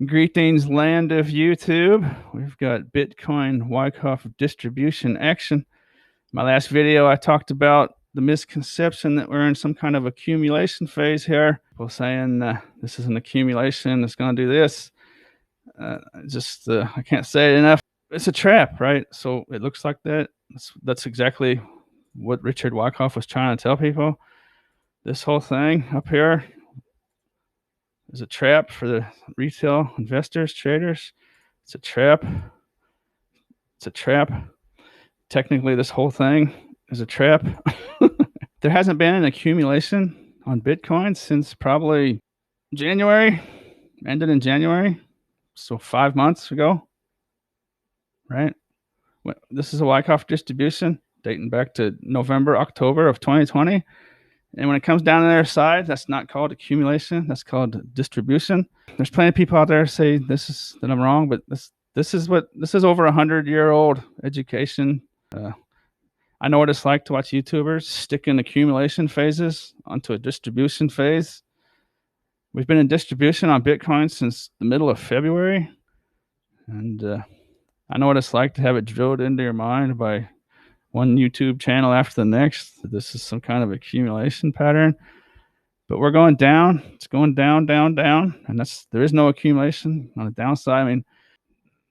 Greetings, land of YouTube. We've got Bitcoin Wyckoff Distribution action. My last video, I talked about the misconception that we're in some kind of accumulation phase here. People saying this is an accumulation, it's going to do this. I can't say it enough. It's a trap, right? So it looks like that. That's exactly what Richard Wyckoff was trying to tell people. This whole thing up here is a trap for the retail investors, traders. It's a trap. It's a trap. Technically, this whole thing is a trap. There hasn't been an accumulation on Bitcoin since probably January, ended in January. So 5 months ago, right? This is a Wyckoff distribution dating back to November, October of 2020. And when it comes down to their side, that's not called accumulation. That's called distribution. There's plenty of people out there say that I'm wrong, but this is over 100-year-old education. I know what it's like to watch YouTubers stick in accumulation phases onto a distribution phase. We've been in distribution on Bitcoin since the middle of February. And I know what it's like to have it drilled into your mind by one YouTube channel after the next. This is some kind of accumulation pattern. But we're going down. It's going down, down, down. And there is no accumulation on the downside. I mean,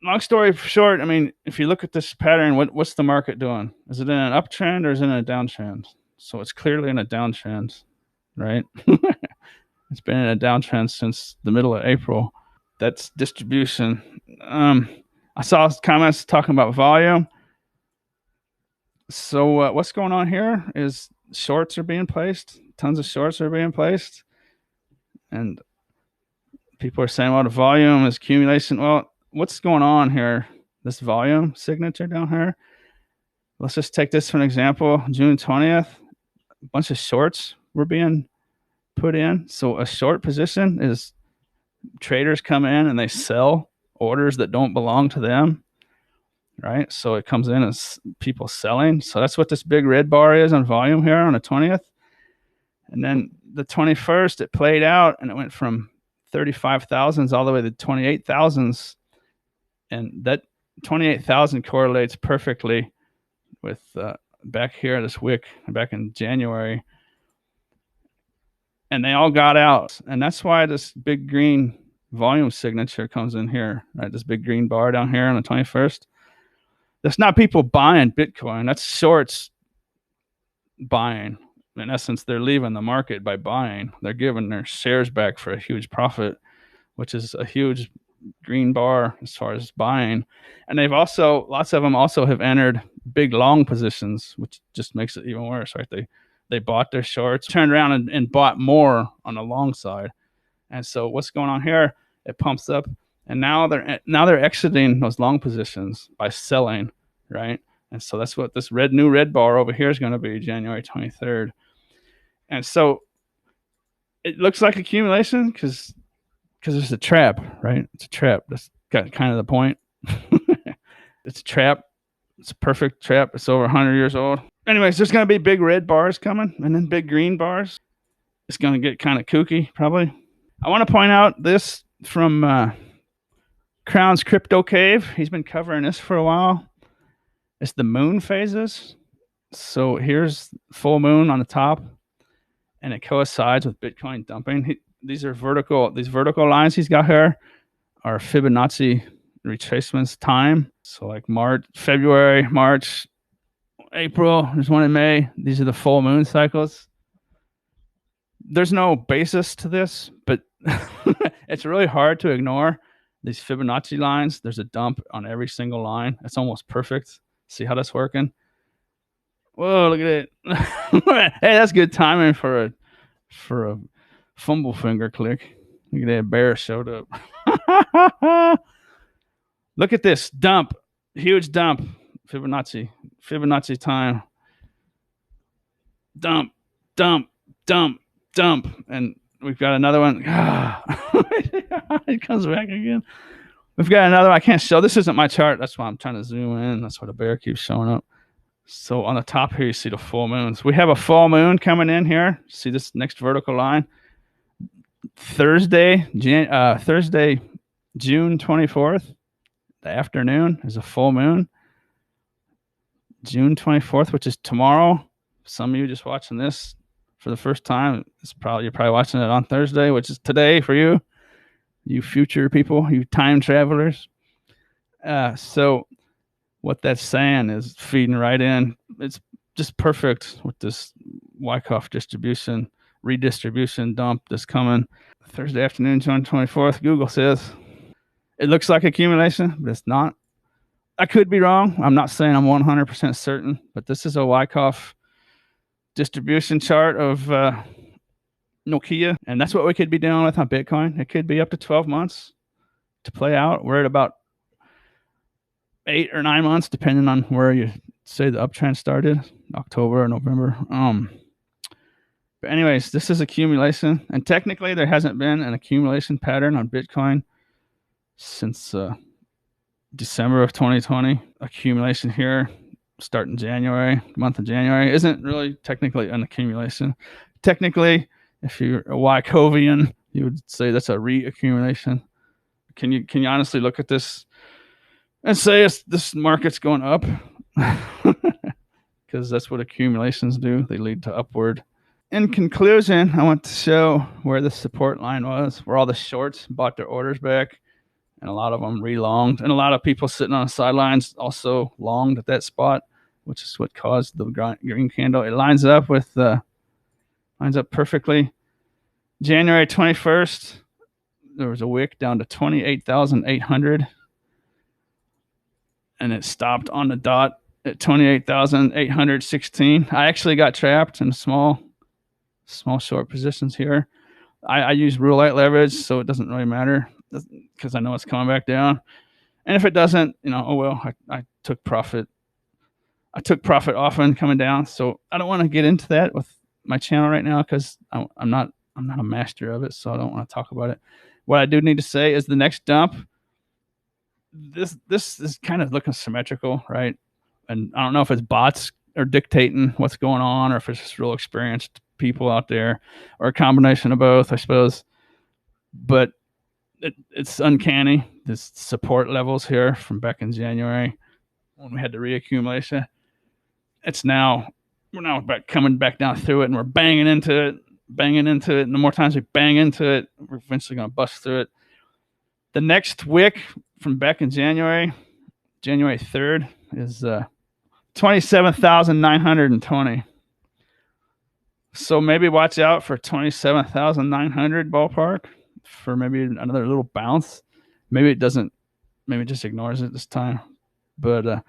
long story short, I mean, if you look at this pattern, what's the market doing? Is it in an uptrend or is it in a downtrend? So it's clearly in a downtrend, right? It's been in a downtrend since the middle of April. That's distribution. I saw comments talking about volume. So what's going on here is shorts are being placed. Tons of shorts are being placed. And people are saying, well, the volume is accumulation. Well, what's going on here? This volume signature down here. Let's just take this for an example. June 20th, a bunch of shorts were being put in. So a short position is traders come in and they sell orders that don't belong to them, right? So it comes in as people selling. So that's what this big red bar is on volume here on the 20th. And then the 21st, it played out and it went from 35,000s all the way to 28,000s. And that 28,000 correlates perfectly with back here, this wick back in January. And they all got out. And that's why this big green volume signature comes in here, right? This big green bar down here on the 21st. That's not people buying Bitcoin. That's shorts buying. In essence, they're leaving the market by buying. They're giving their shares back for a huge profit, which is a huge green bar as far as buying. And they've also, lots of them also have entered big long positions, which just makes it even worse, right? They bought their shorts, turned around and bought more on the long side. And so what's going on here? It pumps up, and now they're exiting those long positions by selling, right? And so that's what this new red bar over here is going to be January 23rd. And so it looks like accumulation because it's a trap, right? It's a trap. That's got kind of the point. It's a trap. It's a perfect trap. It's over 100 years old. Anyways, there's going to be big red bars coming and then big green bars. It's going to get kind of kooky, probably. I want to point out this from Crown's Crypto Cave. He's been covering this for a while. It's the moon phases. So here's full moon on the top, and it coincides with Bitcoin dumping. These vertical lines he's got here are Fibonacci retracements time. So like February, March, April, there's one in May. These are the full moon cycles. There's no basis to this, but it's really hard to ignore these Fibonacci lines. There's a dump on every single line. It's almost perfect. See how that's working? Whoa, look at it. Hey, that's good timing for a fumble finger click. Look at that, bear showed up. Look at this dump. Huge dump. Fibonacci time. Dump, dump, dump, dump. And we've got another one. It comes back again. We've got another one. I can't show. This isn't my chart. That's why I'm trying to zoom in. That's why the bear keeps showing up. So on the top here, you see the full moons. We have a full moon coming in here. See this next vertical line? Thursday, June 24th, the afternoon, is a full moon. June 24th, which is tomorrow. Some of you just watching this for the first time, you're probably watching it on Thursday, which is today for you, you future people, you time travelers. So what that's saying is feeding right in. It's just perfect with this Wyckoff distribution, redistribution dump that's coming Thursday afternoon, June 24th. Google says it looks like accumulation, but it's not. I could be wrong. I'm not saying I'm 100% certain, but this is a Wyckoff distribution chart of Nokia, and that's what we could be dealing with on Bitcoin. It could be up to 12 months to play out. We're at about 8 or 9 months, depending on where you say the uptrend started, October or November. But anyways, this is accumulation, and technically there hasn't been an accumulation pattern on Bitcoin since December of 2020. Accumulation here starting January, month of January, isn't really technically an accumulation. Technically, if you're a Wyckovian, you would say that's a reaccumulation. Can you honestly look at this and say this market's going up? Because that's what accumulations do. They lead to upward. In conclusion, I want to show where the support line was, where all the shorts bought their orders back, and a lot of them relonged, and a lot of people sitting on the sidelines also longed at that spot, which is what caused the green candle. It lines up perfectly. January 21st, there was a wick down to 28,800, and it stopped on the dot at 28,816. I actually got trapped in small short positions here. I use roulette leverage, so it doesn't really matter because I know it's coming back down. And if it doesn't, oh well, I took profit. I took profit often coming down, so I don't want to get into that with my channel right now because I'm not a master of it, so I don't want to talk about it. What I do need to say is the next dump, this is kind of looking symmetrical, right? And I don't know if it's bots are dictating what's going on or if it's just real experienced people out there or a combination of both, I suppose. But it's uncanny, this support levels here from back in January when we had the reaccumulation. We're now coming back down through it, and we're banging into it. And the more times we bang into it, we're eventually going to bust through it. The next wick from back in January 3rd, is 27,920. So maybe watch out for 27,900 ballpark for maybe another little bounce. Maybe it doesn't. Maybe it just ignores it this time. But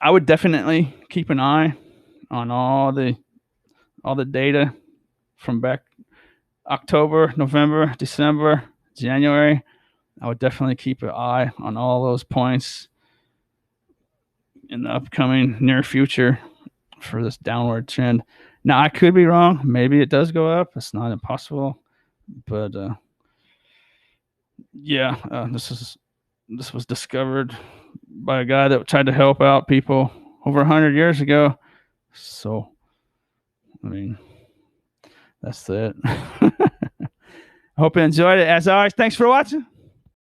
I would definitely keep an eye on all the data from back October, November, December, January. I would definitely keep an eye on all those points in the upcoming near future for this downward trend. Now, I could be wrong. Maybe it does go up. It's not impossible. But this was discovered by a guy that tried to help out people over 100 years ago. So, I mean, that's it. I hope you enjoyed it. As always, thanks for watching.